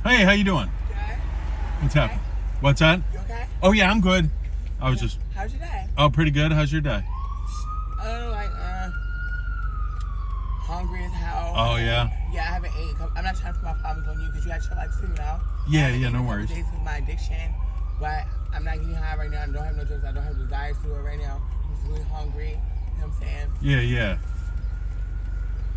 Hey, how you doing? Good. What's up? Okay. What's that? You okay? Oh yeah, I'm good. I was just. How's your day? Oh, pretty good. How's your day? Hungry as hell. Oh yeah. Yeah, I haven't ate. I'm not trying to put my problems on you because you had your life too, you know? Yeah, no worries. Days with my addiction, but I'm not getting high right now. I don't have no drugs. I don't have the desire to do it right now. I'm just really hungry. You know what I'm saying? Yeah.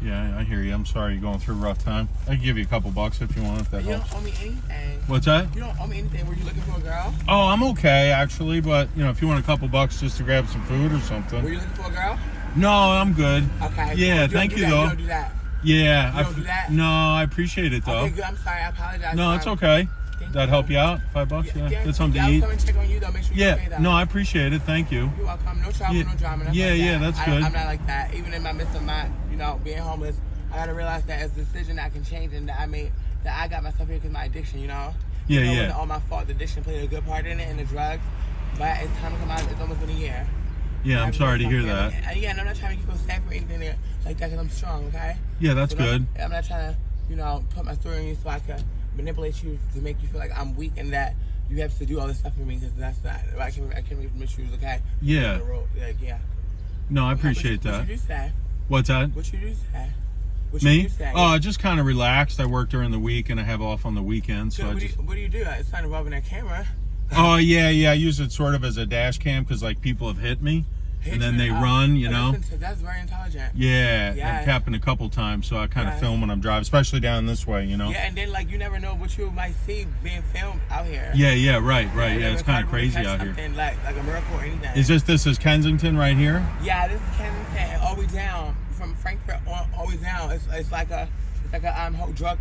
Yeah, I hear you. I'm sorry you're going through a rough time. I can give you a couple bucks if you want, if that You helps. don't owe me anything. What's that? You don't owe me anything. Were you looking for a girl? Oh, I'm okay actually, but if you want a couple bucks just to grab some food or Were something. you looking for a girl? No, I'm good. Okay. Yeah, You thank you don't though. You don't do that. Yeah. You don't do that? No, I appreciate it though. Okay, good. I'm sorry. I apologize. No, it's okay. Thank That you. help you out? $5? Yeah. Get something to I was eat. coming to check on you though. Make sure you're okay Yeah. though. No, I appreciate it. Thank you. You're welcome. No trouble, Yeah. no drama. Nothing Yeah, like yeah, that. that's good. I'm not like that. Even in my midst of my, being homeless, I gotta realize that it's a decision that I can change and that I made, that I got myself here because of my addiction, Yeah, It yeah. wasn't all my fault. The addiction played a good part in it and the drugs. But it's time to come out. It's almost been a year. Yeah, I'm sorry to hear that. Yeah, and I'm not trying to make you feel sad for anything like that because I'm strong, okay? Yeah, that's good. I'm not trying to, put my story on you so I can manipulate you to make you feel like I'm weak and that you have to do all this stuff for me because that's not. I can't make misuse, okay? Yeah. Yeah. No, I appreciate What that. you do say? What's that? What you do say? What Me? You do say? Oh, I just kind of relaxed. I work during the week and I have off on the weekends. So What I just. do you do? It's not involving that camera. Oh yeah. I use it sort of as a dash cam because like people have hit me, and then they run. That's very intelligent. Yeah, Yeah. it happened a couple times, so I kind of Yeah. film when I'm driving, especially down this way. Yeah, and then you never know what you might see being filmed out here. Yeah, right. Yeah, And it's kind of crazy out here. something Like a miracle or anything. This is Kensington right here? Yeah, this is Kensington, all the way down from Frankfurt all the way down. It's like a whole drug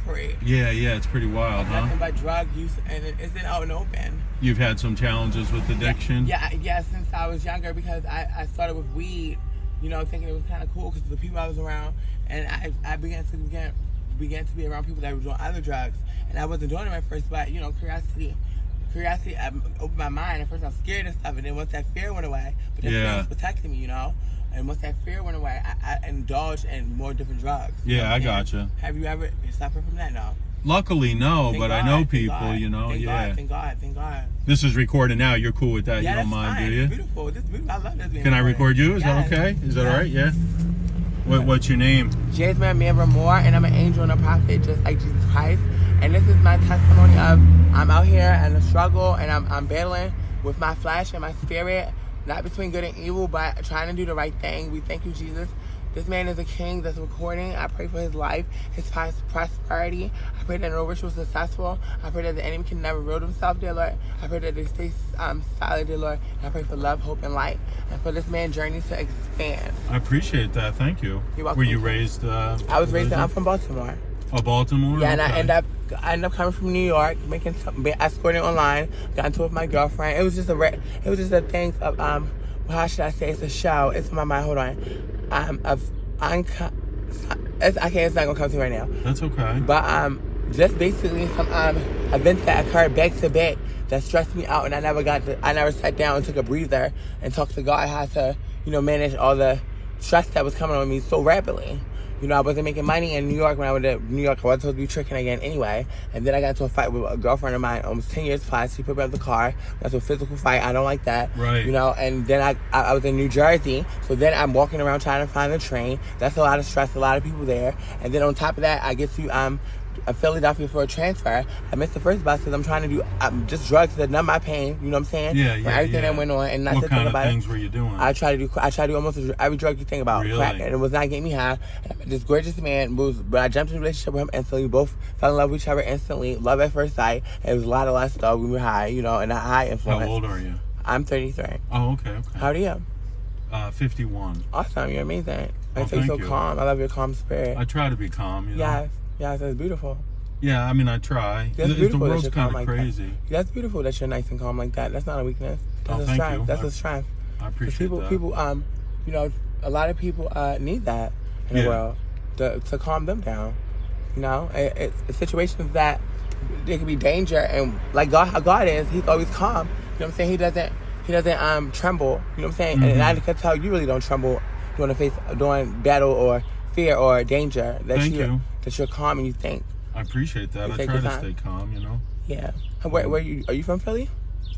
parade. Yeah, it's pretty wild, huh? Nothing but drug use, and it's in out and open. You've had some challenges with addiction? Yeah, since I was younger because I started with weed, thinking it was kind of cool because the people I was around, and I began to be around people that were doing other drugs, and I wasn't doing it at first, but curiosity opened my mind. At first I was scared and stuff, and then once that fear went away, but that fear was protecting me, And once that fear went away, I indulged in more different drugs. Yeah, I gotcha. Have you ever suffered from that? No. Luckily, no, Thank but God, I know thank people, God, yeah. Thank God. This is recorded now. You're cool with that? Yeah, You don't that's mind, fine. do you? It's beautiful. This is beautiful. I love this being Can I recorded. record you? Is Yes. that okay? Is that all right? Yeah. What's your name? Jasmine Mira Moore, and I'm an angel and a prophet just like Jesus Christ. And this is my testimony of I'm out here in a struggle and I'm battling with my flesh and my spirit, not between good and evil, but trying to do the right thing. We thank you, Jesus. This man is a king that's recording. I pray for his life, his prosperity. I pray that no ritual is successful. I pray that the enemy can never rid himself, dear Lord. I pray that they stay solid, dear Lord. And I pray for love, hope, and light. And for this man's journey to expand. I apprate that. Thank you. You're welcome. Were you raised? I was raised I'm from Baltimore. Oh, Baltimore? Yeah, and Okay. I ended up coming from New York, escorting online, got into it with my girlfriend. It was just a thing of how should I say? It's a show. It's in my mind. Hold on. It's not gonna come to me right now. That's okay. But just basically some events that occurred back to back that stressed me out, and I never sat down and took a breather and talked to God how to manage all the stress that was coming on me so rapidly. I wasn't making money in New York when I went to New York. I was supposed to be tricking again anyway. And then I got into a fight with a girlfriend of mine, almost 10 years plus. She put me out of the car. That's a physical fight. I don't like that. Right. And then I was in New Jersey. So then I'm walking around trying to find a train. That's a lot of stress, a lot of people there. And then on top of that, I get to Philadelphia for a transfer. I missed the first bus because I'm trying to do just drugs to numb my pain. You know what I'm saying? Yeah. For everything that went on, and not what to kind think of about things it. were you doing? I try to do almost every drug you think about. Really? Crack, and it was not getting me high. And this gorgeous man but I jumped in a relationship with him instantly. We both fell in love with each other instantly. Love at first sight. It was a lot of stuff. We were high, and a high influence. How old are you? I'm 33. Oh, okay. How old are you? 51. Awesome. You're amazing. I feel thank so you. calm. I love your calm spirit. I try to be calm, Yes, it's beautiful. Yeah, I mean, I try. That's The beautiful that world's you're kind calm of like crazy. that. That's beautiful that you're nice and calm like that. That's not a weakness. That's a thank strength. you. That's a strength. I appreciate that. People, a lot of people need that in the world to calm them down. It's situations that there could be danger, and like God, how God is, He's always calm. You know what I'm saying? He doesn't tremble. You know what I'm saying? Mm-hmm. And I can tell you really don't tremble during battle or fear or danger. That Thank you. That you're calm and you think. I I appreciate that. You I take try your to time. stay calm, you know. Yeah. Where are you from Philly?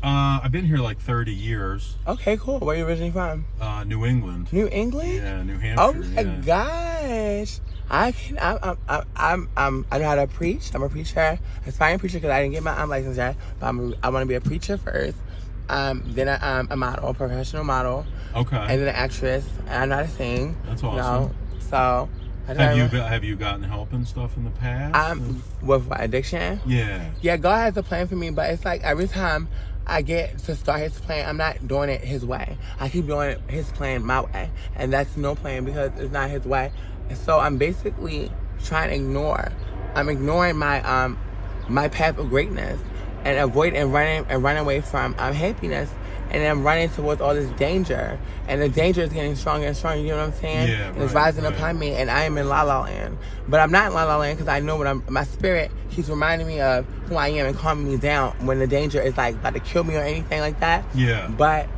I've been here like 30 years. Okay, cool. Where are you originally from? New England. New England? Yeah, New Hampshire. Oh my gosh. I know how to preach. I'm a preacher. Aspiring preacher because I didn't get my license yet. But I want to be a preacher first. Then a model, a professional model. Okay. And then an actress. And I know how to sing. That's awesome. You know? So have you gotten help and stuff in the past? With what, addiction? Yeah. Yeah, God has a plan for me, but it's like every time I get to start his plan, I'm not doing it his way. I keep doing his plan my way. And that's no plan because it's not his way. And so I'm basically trying to ignoring my my path of greatness and running away from happiness. And I'm running towards all this danger. And the danger is getting stronger and stronger, you know what I'm saying? Yeah, and it's rising upon me, and I am in La La Land. But I'm not in La La Land because I know my spirit keeps reminding me of who I am and calming me down when the danger is like about to kill me or anything like that. Yeah. But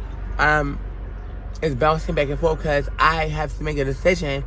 it's bouncing back and forth because I have to make a decision.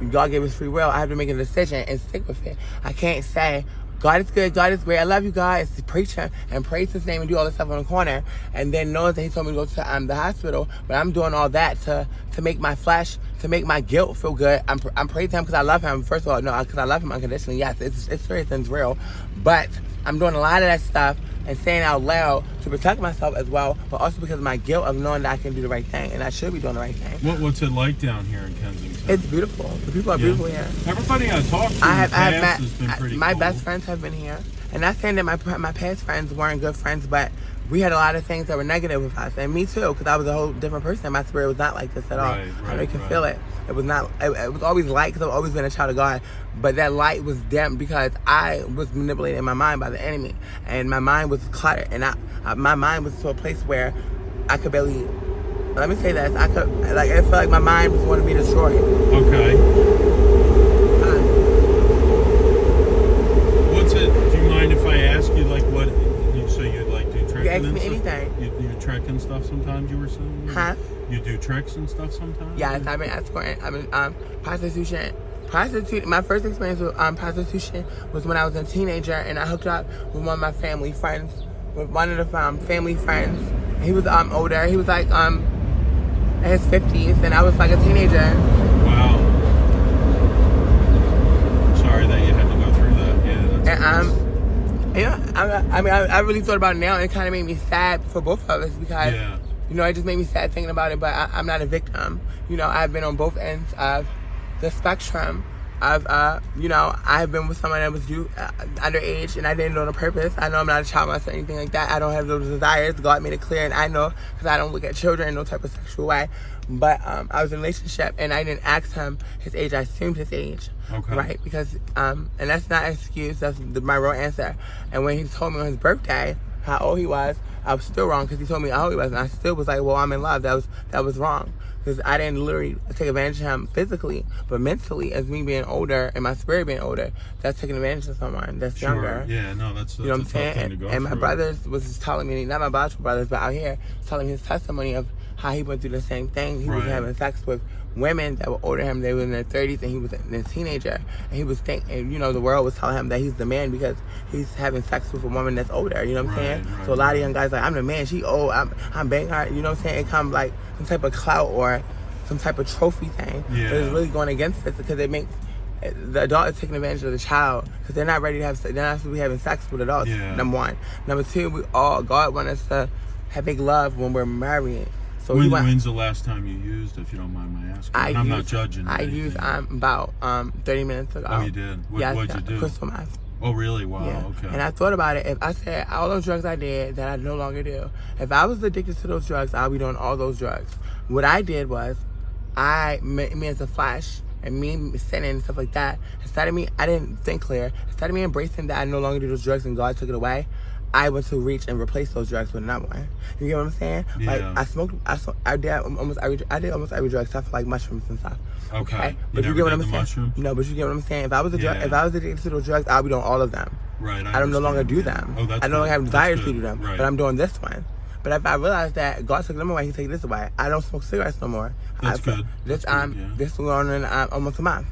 God gave us free will. I have to make a decision and stick with it. I can't say, God is good, God is great, I love you, God. It's to preach him and praise his name and do all this stuff on the corner. And then knows that he told me to go to the hospital. But I'm doing all that to make my flesh, to make my guilt feel good. I'm praising him because I love him. First of all, no, because I love him unconditionally. Yes, it's serious and it's real. But I'm doing a lot of that stuff and saying out loud to protect myself as well, but also because of my guilt of knowing that I can do the right thing and I should be doing the right thing. What's it like down here in Kensington? It's beautiful. The people are beautiful here. Everybody I talk to has been pretty my cool. best friends have been here. And not saying that my past friends weren't good friends, but we had a lot of things that were negative with us. And me too, because I was a whole different person. My spirit was not like this at all. I know you can feel it. It was not. It was always light because I've always been a child of God. But that light was dim because I was manipulated in my mind by the enemy, and my mind was cluttered, and my mind was to a place where I could barely. Let me say this: I felt like my mind was going to be destroyed. Okay. What's it? Do you mind if I ask you like what? So you like do tricks? You ask me anything. You trick and stuff sometimes. You were saying. Huh? You do tricks and stuff sometimes? Yes, I've been escorting. I've been prostitution. My first experience with prostitution was when I was a teenager, and I hooked up with one of my family friends. With one of the family friends. He was older. He was like in his 50s, and I was like a teenager. Wow. Sorry that you had to go through that. Yeah. I really thought about it now, and it kind of made me sad for both of us because. Yeah. You know, it just made me sad thinking about it, but I'm not a victim. You know, I've been on both ends of the spectrum. I've been with someone that was underage, and I didn't do it on purpose. I know I'm not a child molester or anything like that. I don't have those desires. God made it clear, and I know because I don't look at children in no type of sexual way. But I was in a relationship, and I didn't ask him his age. I assumed his age. Okay. Right? Because, and that's not an excuse. That's my real answer. And when he told me on his birthday how old he was, I was still wrong because he told me how old he was, and I still was like, well, I'm in love. That was wrong because I didn't literally take advantage of him physically, but mentally, as me being older and my spirit being older, that's taking advantage of someone that's younger. Yeah, no, that's you know what I'm saying. Thing to go and through. My brothers was just telling me, not my biological brothers, but out here, telling me his testimony of how he went through the same thing. He was having sex with women that were older than him. They were in their 30s, and he was a teenager. And he was thinking, the world was telling him that he's the man because he's having sex with a woman that's older. You know what I'm saying? Right, so a lot of young guys like, I'm the man. She old. I'm banging her. You know what I'm saying? It comes like some type of clout or some type of trophy thing. Yeah. But it's really going against it because it makes the adult is taking advantage of the child because they're not ready to they're not supposed to be having sex with adults. Yeah. Number one. Number two, God wants us to have big love when we're married. So when's the last time you used, if you don't mind my asking? I'm not judging. I used about 30 minutes ago. Oh, you did? What'd you do? Crystal meth. Oh, really? Wow, yeah. Okay. And I thought about it. If I said all those drugs I did that I no longer do, if I was addicted to those drugs, I'll be doing all those drugs. What I did was, me as a flash, and me sinning and stuff like that, instead of me, I didn't think clear. Instead of me embracing that I no longer do those drugs and God took it away, I went to reach and replace those drugs with another one. You get what I'm saying? Yeah. Like I did almost every drug except for like mushrooms and stuff. Okay. But you get what I'm saying? Mushrooms? No, but you get what I'm saying? If I was addicted to those drugs, I'll be doing all of them. Right. I don't no longer do them. Oh, that's I no longer have desires to good. do them. Right. But I'm doing this one. But if I realize that God took them away, He take this away. I don't smoke cigarettes no more. That's good. This going on in almost a month.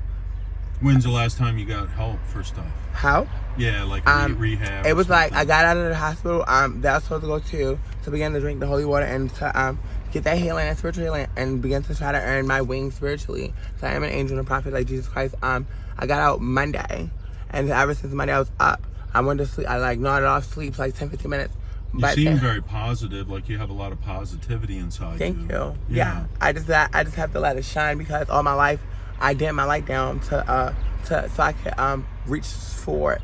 When's the last time you got help for stuff? How? Yeah, like rehab. It or was like I something. got out of the hospital that I was supposed to go to begin to drink the holy water and to get that healing and spiritual healing and begin to try to earn my wings spiritually. So I am an angel and a prophet like Jesus Christ. I got out Monday, and ever since Monday I was up. I went to sleep. I like nodded off sleep for like 10, 15 minutes. You seem very positive, like you have a lot of positivity inside Thank you. you. Yeah. I just have to let it shine because all my life I dimmed my light down so I could reach for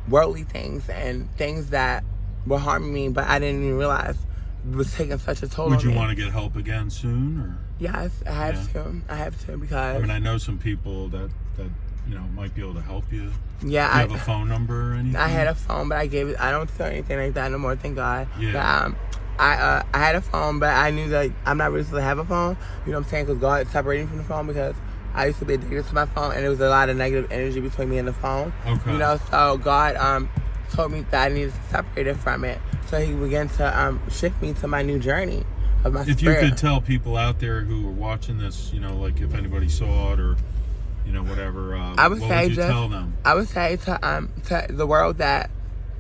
worldly things and things that were harming me, but I didn't even realize it was taking such a toll on me. Would you want to get help again soon, or? Yes, I have to. I have to because. I mean, I know some people that might be able to help you. Yeah, Do you have a phone number or anything? I had a phone, but I gave it. I don't do anything like that no more. Thank God. Yeah. But, I had a phone, but I knew that I'm not really supposed to have a phone. You know what I'm saying? Because God separated me from the phone because I used to be addicted to my phone, and there was a lot of negative energy between me and the phone. Okay. You know, so God told me that I needed to separate it from it. So He began to shift me to my new journey of my If spirit. you could tell people out there who are watching this, like if anybody saw it or, whatever, I would what say would you tell them? I would say to the world that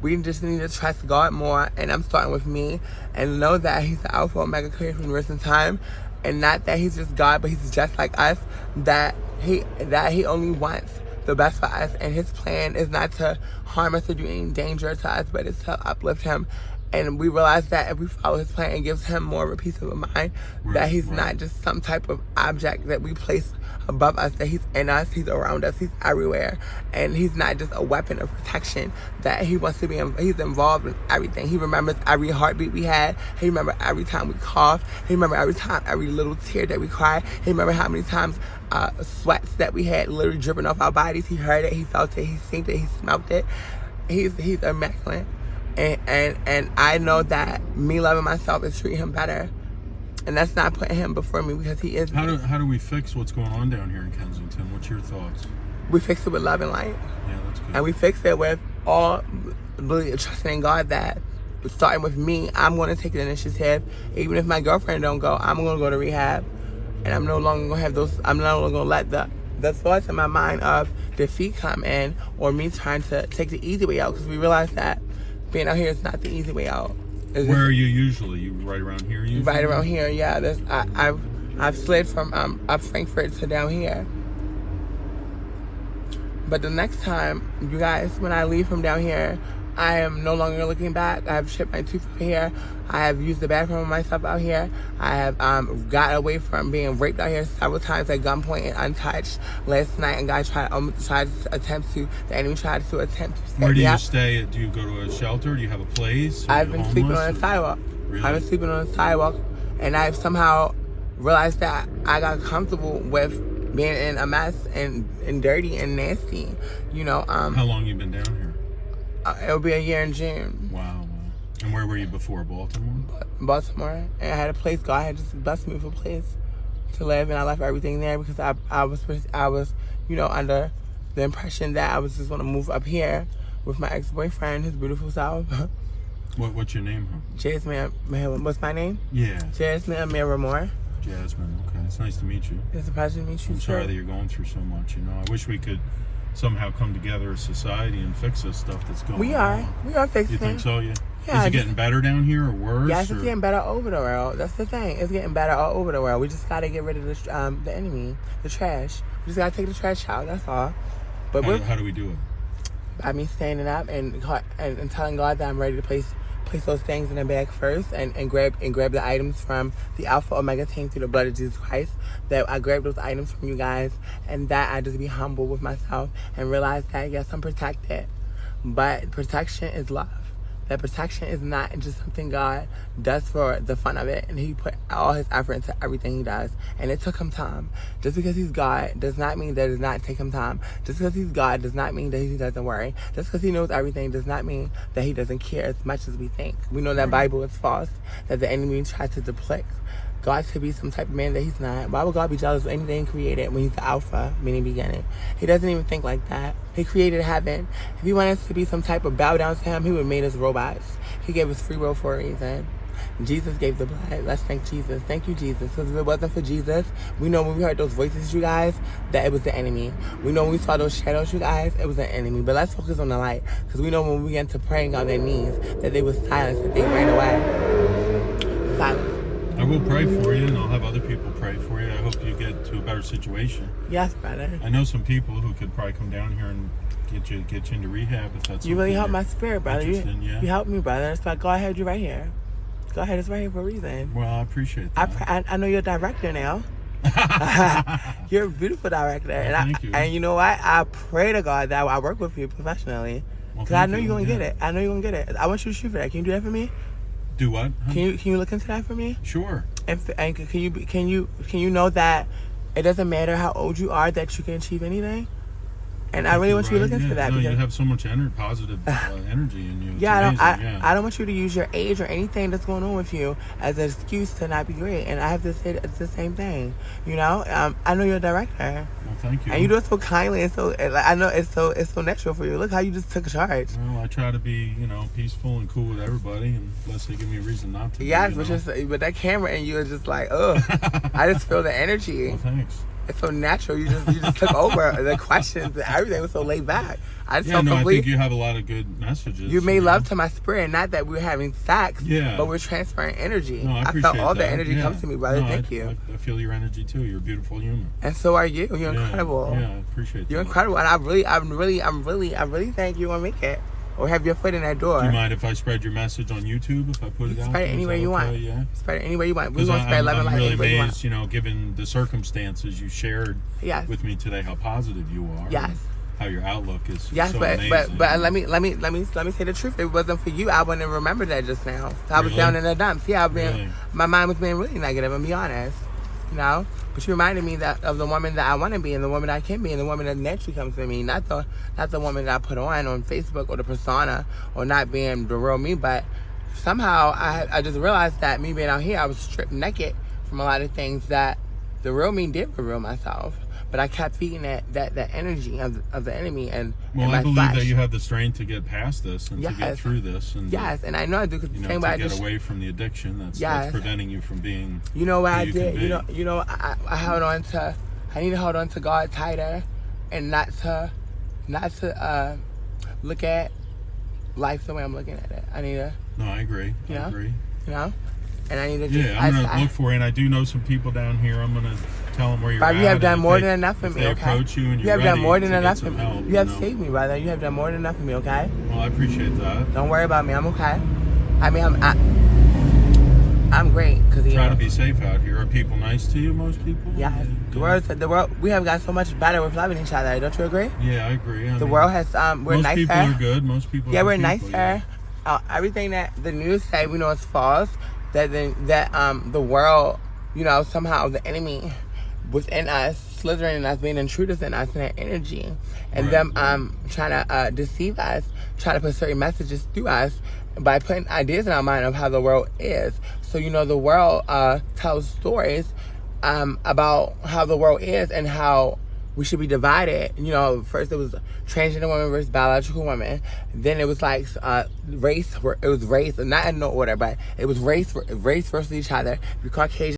we just need to trust God more, and I'm starting with me, and know that He's the Alpha Omega creator from risen time, and not that He's just God, but He's just like us. That He only wants the best for us, and His plan is not to harm us or do any danger to us, but it's to uplift Him. And we realize that if we follow His plan, it gives Him more of a peace of mind, that He's not just some type of object that we place above us, that He's in us, He's around us, He's everywhere. And He's not just a weapon of protection, that He wants to be, He's involved in everything. He remembers every heartbeat we had. He remembers every time we coughed. He remembers every little tear that we cried. He remembers how many times sweats that we had literally dripping off our bodies. He heard it, He felt it, He seen it, He smelt it. He's immaculate. And I know that me loving myself is treating Him better. And that's not putting Him before me because He is How do we fix what's going on down here in Kensington? What's your thoughts? We fix it with love and light. Yeah, that's good. And we fix it with all trusting in God that starting with me, I'm going to take the initiative. Even if my girlfriend don't go, I'm going to go to rehab. And I'm no longer going to have those, I'm no longer going to let the thoughts in my mind of defeat come in or me trying to take the easy way out, because we realize that being out here is not the easy way out. Where are you usually? You right around here usually? Right around here, yeah. I've slid from up Frankfurt to down here. But the next time, you guys, when I leave from down here, I am no longer looking back. I have shipped my tooth out here. I have used the bathroom of myself out here. I have got away from being raped out here several times at gunpoint and untouched. Last night, a guy the enemy tried to attempt to set Where do me you up. stay? Do you go to a shelter? Do you have a place? I've been sleeping on the sidewalk. Really? I've been sleeping on the sidewalk, and I've somehow realized that I got comfortable with being in a mess and dirty and nasty. How long you been down here? It'll be a year in June. Wow. And where were you before? Baltimore. And I had a place. God had just blessed me with a place to live, and I left everything there because I was under the impression that I was just going to move up here with my ex-boyfriend, his beautiful self. What's your name? Jasmine. What's my name? Yeah. Jasmine Amira Moore. Jasmine. Okay. It's nice to meet you. It's a pleasure to meet you. I'm sorry that you're going through so much. I wish we could somehow come together as society and fix this stuff that's going on. We are fixing You think so? Yeah. Yeah, Is it getting better down here or worse? Yes, it's getting better all over the world. That's the thing. It's getting better all over the world. We just gotta get rid of the enemy, the trash. We just gotta take the trash out. That's all. But how do we do it? By me standing up and telling God that I'm ready to place those things in the bag first and grab the items from the Alpha Omega team through the blood of Jesus Christ. That I grab those items from you guys, and that I just be humble with myself and realize that yes, I'm protected, but protection is love. That protection is not just something God does for the fun of it, and He put all His effort into everything He does, and it took Him time. Just because He's God does not mean that it does not take Him time. Just because He's God does not mean that He doesn't worry. Just because He knows everything does not mean that He doesn't care as much as we think. We know that Bible is false, that the enemy tries to depict God to be some type of man that He's not. Why would God be jealous of anything created when He's the Alpha, meaning beginning? He doesn't even think like that. He created heaven. If He wanted us to be some type of bow down to Him, He would have made us robots. He gave us free will for a reason. Jesus gave the blood. Let's thank Jesus. Thank you, Jesus. Because if it wasn't for Jesus, we know when we heard those voices, you guys, that it was the enemy. We know when we saw those shadows, you guys, it was the enemy. But let's focus on the light. Because we know when we began to praying on their knees, that they were silenced, that they ran away. Silence. I will pray for you, and I'll have other people pray for you. I hope you get to a better situation. Yes, brother. I know some people who could probably come down here and get you into rehab if that's. You really helped my spirit, brother. You helped me, brother. That's why God had you right here. Go ahead, it's right here for a reason. Well, I appreciate that. I know you're a director now. You're a beautiful director. Thank you. And you know what? I pray to God that I work with you professionally. Because I know you're going to get it. I know you're going to get it. I want you to shoot for that. Can you do that for me? Do what? Huh? Can you look into that for me? Sure. And can you know that it doesn't matter how old you are, that you can achieve anything? And I really want you to look into that. No, because you have so much positive energy in you. It's I don't want you to use your age or anything that's going on with you as an excuse to not be great. And I have to say it's the same thing. You know, I know you're a director. Well, thank you. And you do it so kindly and so. I know it's so natural for you. Look how you just took charge. Well, I try to be, peaceful and cool with everybody, unless they give me a reason not to. Yes, but that camera in you is just like, ugh. I just feel the energy. Well, thanks. It's so natural. You just took over the questions and everything was so laid back. I think you have a lot of good messages. You made love to my spirit, not that we're having sex, but we're transferring energy. No, I felt all the energy come to me, brother. Thank you. I feel your energy too. You're a beautiful human. And so are you. You're incredible. Yeah, I appreciate that. You're incredible, and I really think you're gonna make it. Or have your foot in that door. Do you mind if I spread your message on YouTube if I put it out? Spread it anywhere you want. Yeah. Spread it anywhere you want. We're gonna spread 11 I'm really amazed, given the circumstances you shared with me today, how positive you are. Yes. How your outlook is. Yes, so but amazing. let me say the truth. If it wasn't for you, I wouldn't remember that just now. I was down in the dumps. Yeah, my mind was being really negative. I'm be honest. But you reminded me of the woman that I want to be, and the woman that I can be, and the woman that naturally comes to me, not the woman that I put on Facebook or the persona, or not being the real me. But somehow I just realized that me being out here, I was stripped naked from a lot of things that the real me did reveal myself. But I kept feeding that energy of the enemy and I believe that you have the strength to get past this and to get through this. And and I know I do. Because the same way I get away from the addiction that's preventing you from being. You know what I did? I held on to. I need to hold on to God tighter, and not to look at life the way I'm looking at it. I need to. No, I agree. I agree. And I need to just... I'm going to look for you, and I do know some people down here. I'm going to tell them where you're at. You have done more than enough for me, okay? They approach you and you have done more than enough for me. Help, you have saved me, brother. You have done more than enough for me, okay? Well, I appreciate that. Don't worry about me. I'm okay. I mean, I'm great. Try to be safe out here. Are people nice to you, most people? Yes. The world, we have got so much better with loving each other. Don't you agree? Yeah, I agree. The world has, we're nicer. Most people are good. Most people are we're people, nicer. Yeah. Everything that the news say, we know is false. That the world, somehow the enemy within us, slithering in us, being intruders in us, and that energy, and them trying to deceive us, trying to put certain messages through us by putting ideas in our mind of how the world is. So the world tells stories about how the world is and how we should be divided. First it was transgender women versus biological women. Then it was like race. It was race, not in no order, but it was race versus each other. If you're Caucasian,